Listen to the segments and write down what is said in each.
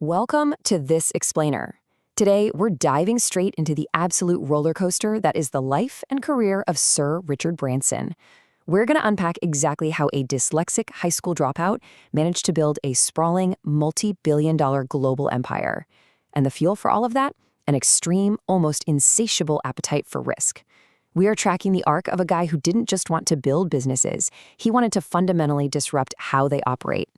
Welcome to This Explainer. Today, we're diving straight into the absolute roller coaster that is the life and career of Sir Richard Branson. We're going to unpack exactly how a dyslexic high school dropout managed to build a sprawling, multi-billion-dollar global empire. And the fuel for all of that? An extreme, almost insatiable appetite for risk. We are tracking the arc of a guy who didn't just want to build businesses, he wanted to fundamentally disrupt how they operate.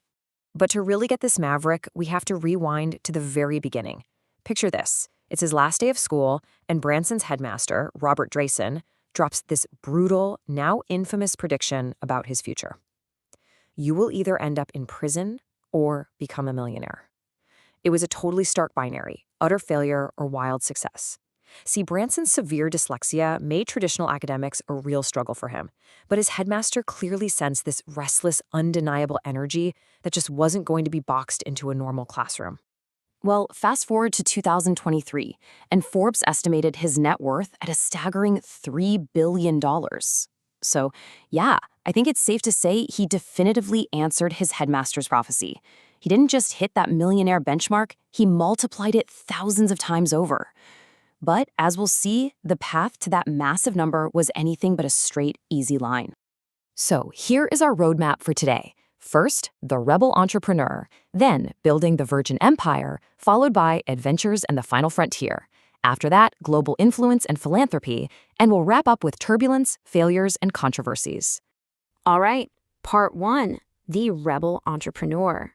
But to really get this maverick, we have to rewind to the very beginning. Picture this. It's his last day of school, and Branson's headmaster, Robert Drayson, drops this brutal, now infamous prediction about his future. You will either end up in prison or become a millionaire. It was a totally stark binary, utter failure or wild success. See, Branson's severe dyslexia made traditional academics a real struggle for him, but his headmaster clearly sensed this restless, undeniable energy that just wasn't going to be boxed into a normal classroom. Well, fast forward to 2023, and Forbes estimated his net worth at a staggering $3 billion. So, yeah, I think it's safe to say he definitively answered his headmaster's prophecy. He didn't just hit that millionaire benchmark, he multiplied it thousands of times over. But as we'll see, the path to that massive number was anything but a straight, easy line. So here is our roadmap for today. First, the rebel entrepreneur, then building the Virgin Empire, followed by adventures and the final frontier. After that, global influence and philanthropy, and we'll wrap up with turbulence, failures, and controversies. All right, part 1, the rebel entrepreneur.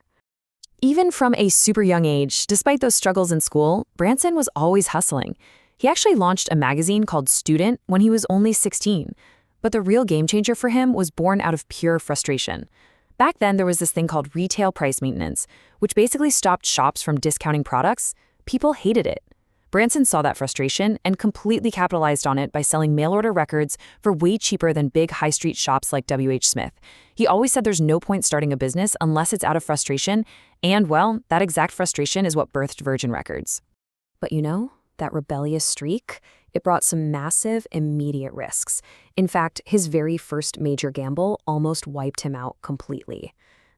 Even from a super young age, despite those struggles in school, Branson was always hustling. He actually launched a magazine called Student when he was only 16. But the real game changer for him was born out of pure frustration. Back then, there was this thing called retail price maintenance, which basically stopped shops from discounting products. People hated it. Branson saw that frustration and completely capitalized on it by selling mail-order records for way cheaper than big high-street shops like W.H. Smith. He always said there's no point starting a business unless it's out of frustration, and, well, that exact frustration is what birthed Virgin Records. But you know, that rebellious streak, it brought some massive, immediate risks. In fact, his very first major gamble almost wiped him out completely.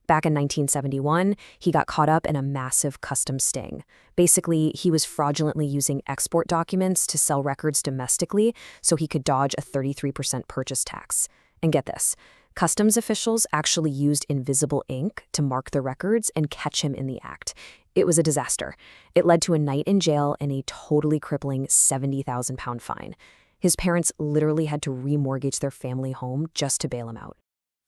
Back in 1971, he got caught up in a massive customs sting. Basically, he was fraudulently using export documents to sell records domestically so he could dodge a 33% purchase tax. And get this, customs officials actually used invisible ink to mark the records and catch him in the act. It was a disaster. It led to a night in jail and a totally crippling 70,000-pound fine. His parents literally had to remortgage their family home just to bail him out.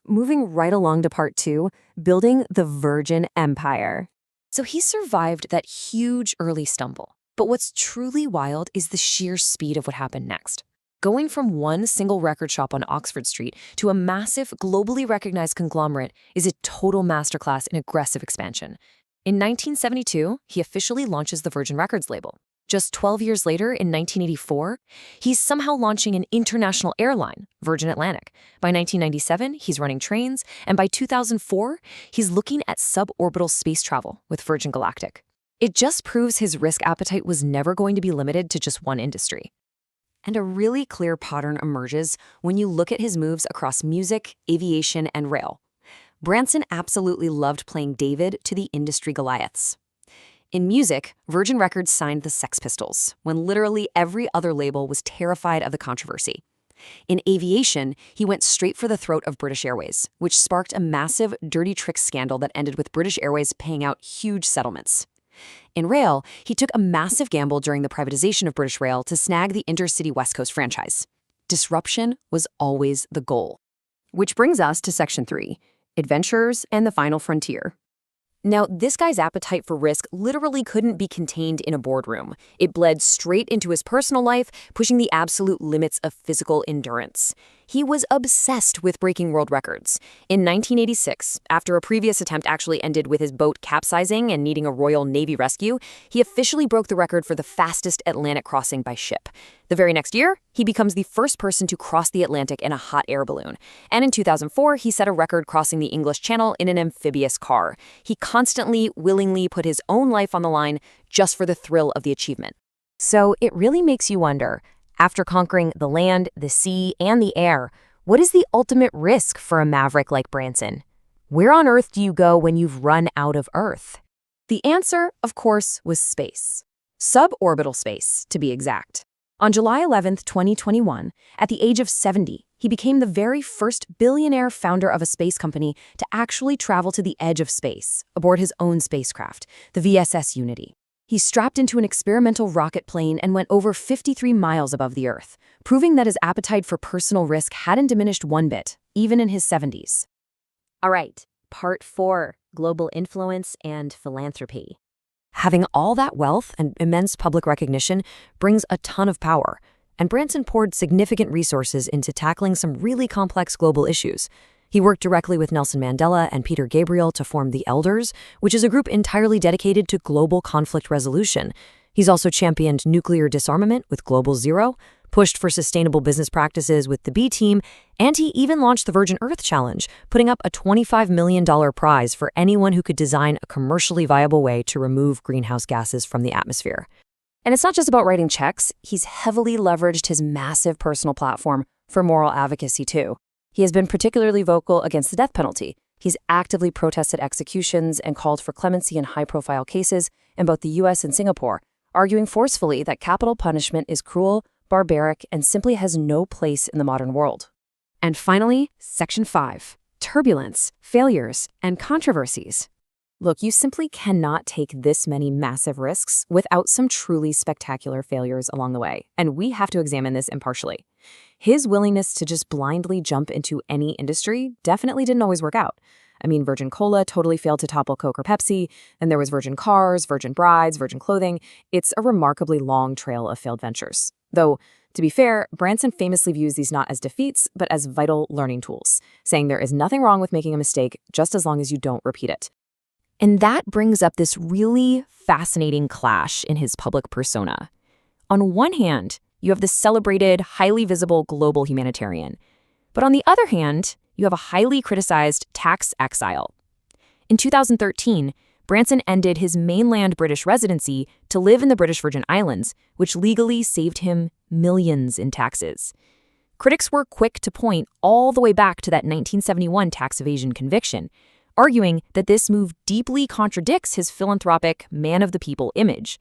Moving right along to part 2, building the Virgin Empire. So he survived that huge early stumble. But what's truly wild is the sheer speed of what happened next. Going from one single record shop on Oxford Street to a massive, globally recognized conglomerate is a total masterclass in aggressive expansion. In 1972, he officially launches the Virgin Records label. Just 12 years later, in 1984, he's somehow launching an international airline, Virgin Atlantic. By 1997, he's running trains, and by 2004, he's looking at suborbital space travel with Virgin Galactic. It just proves his risk appetite was never going to be limited to just one industry. And a really clear pattern emerges when you look at his moves across music, aviation, and rail. Branson absolutely loved playing David to the industry Goliaths. In music, Virgin Records signed the Sex Pistols, when literally every other label was terrified of the controversy. In aviation, he went straight for the throat of British Airways, which sparked a massive dirty tricks scandal that ended with British Airways paying out huge settlements. In rail, he took a massive gamble during the privatization of British Rail to snag the Intercity West Coast franchise. Disruption was always the goal. Which brings us to Section 3, Adventurers and the Final Frontier. Now, this guy's appetite for risk literally couldn't be contained in a boardroom. It bled straight into his personal life, pushing the absolute limits of physical endurance. He was obsessed with breaking world records. In 1986, after a previous attempt actually ended with his boat capsizing and needing a Royal Navy rescue, he officially broke the record for the fastest Atlantic crossing by ship. The very next year, he becomes the first person to cross the Atlantic in a hot air balloon. And in 2004, he set a record crossing the English Channel in an amphibious car. He constantly, willingly put his own life on the line just for the thrill of the achievement. So it really makes you wonder, after conquering the land, the sea, and the air, what is the ultimate risk for a maverick like Branson? Where on earth do you go when you've run out of Earth? The answer, of course, was space. Suborbital space, to be exact. On July 11, 2021, at the age of 70, he became the very first billionaire founder of a space company to actually travel to the edge of space, aboard his own spacecraft, the VSS Unity. He strapped into an experimental rocket plane and went over 53 miles above the Earth, proving that his appetite for personal risk hadn't diminished one bit, even in his 70s. All right, part 4, global influence and philanthropy. Having all that wealth and immense public recognition brings a ton of power, and Branson poured significant resources into tackling some really complex global issues. He worked directly with Nelson Mandela and Peter Gabriel to form the Elders, which is a group entirely dedicated to global conflict resolution. He's also championed nuclear disarmament with Global Zero, pushed for sustainable business practices with the B Team, and he even launched the Virgin Earth Challenge, putting up a $25 million prize for anyone who could design a commercially viable way to remove greenhouse gases from the atmosphere. And it's not just about writing checks. He's heavily leveraged his massive personal platform for moral advocacy, too. He has been particularly vocal against the death penalty. He's actively protested executions and called for clemency in high-profile cases in both the U.S. and Singapore, arguing forcefully that capital punishment is cruel, barbaric, and simply has no place in the modern world. And finally, Section 5, turbulence, failures, and controversies. Look, you simply cannot take this many massive risks without some truly spectacular failures along the way, and we have to examine this impartially. His willingness to just blindly jump into any industry definitely didn't always work out. I mean, Virgin Cola totally failed to topple Coke or Pepsi, and there was Virgin Cars, Virgin Brides, Virgin Clothing. It's a remarkably long trail of failed ventures. Though, to be fair, Branson famously views these not as defeats, but as vital learning tools, saying there is nothing wrong with making a mistake just as long as you don't repeat it. And that brings up this really fascinating clash in his public persona. On one hand, you have the celebrated, highly visible global humanitarian. But on the other hand, you have a highly criticized tax exile. In 2013, Branson ended his mainland British residency to live in the British Virgin Islands, which legally saved him millions in taxes. Critics were quick to point all the way back to that 1971 tax evasion conviction, arguing that this move deeply contradicts his philanthropic, man-of-the-people image.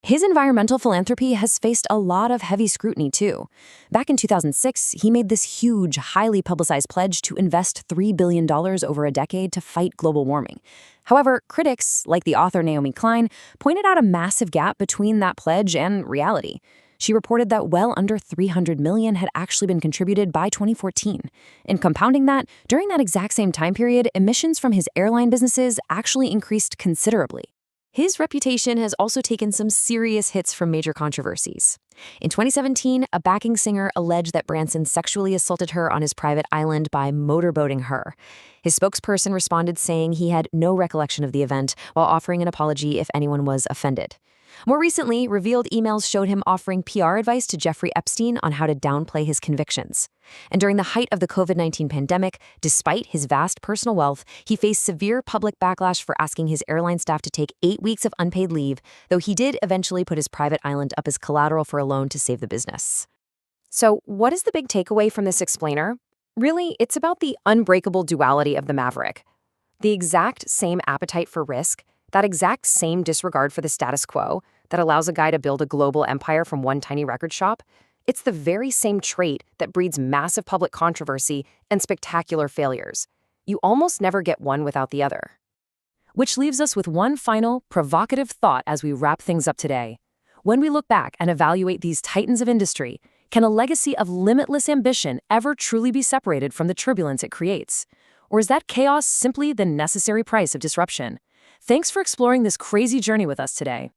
His environmental philanthropy has faced a lot of heavy scrutiny, too. Back in 2006, he made this huge, highly publicized pledge to invest $3 billion over a decade to fight global warming. However, critics, like the author Naomi Klein, pointed out a massive gap between that pledge and reality. She reported that well under $300 million had actually been contributed by 2014. And compounding that, during that exact same time period, emissions from his airline businesses actually increased considerably. His reputation has also taken some serious hits from major controversies. In 2017, a backing singer alleged that Branson sexually assaulted her on his private island by motorboating her. His spokesperson responded saying he had no recollection of the event, while offering an apology if anyone was offended. More recently, revealed emails showed him offering PR advice to Jeffrey Epstein on how to downplay his convictions. And during the height of the COVID-19 pandemic, despite his vast personal wealth, he faced severe public backlash for asking his airline staff to take 8 weeks of unpaid leave, though he did eventually put his private island up as collateral for a loan to save the business. So, what is the big takeaway from this explainer? Really, it's about the unbreakable duality of the maverick. The exact same appetite for risk, that exact same disregard for the status quo that allows a guy to build a global empire from one tiny record shop, it's the very same trait that breeds massive public controversy and spectacular failures. You almost never get one without the other. Which leaves us with one final, provocative thought as we wrap things up today. When we look back and evaluate these titans of industry, can a legacy of limitless ambition ever truly be separated from the turbulence it creates? Or is that chaos simply the necessary price of disruption? Thanks for exploring this crazy journey with us today.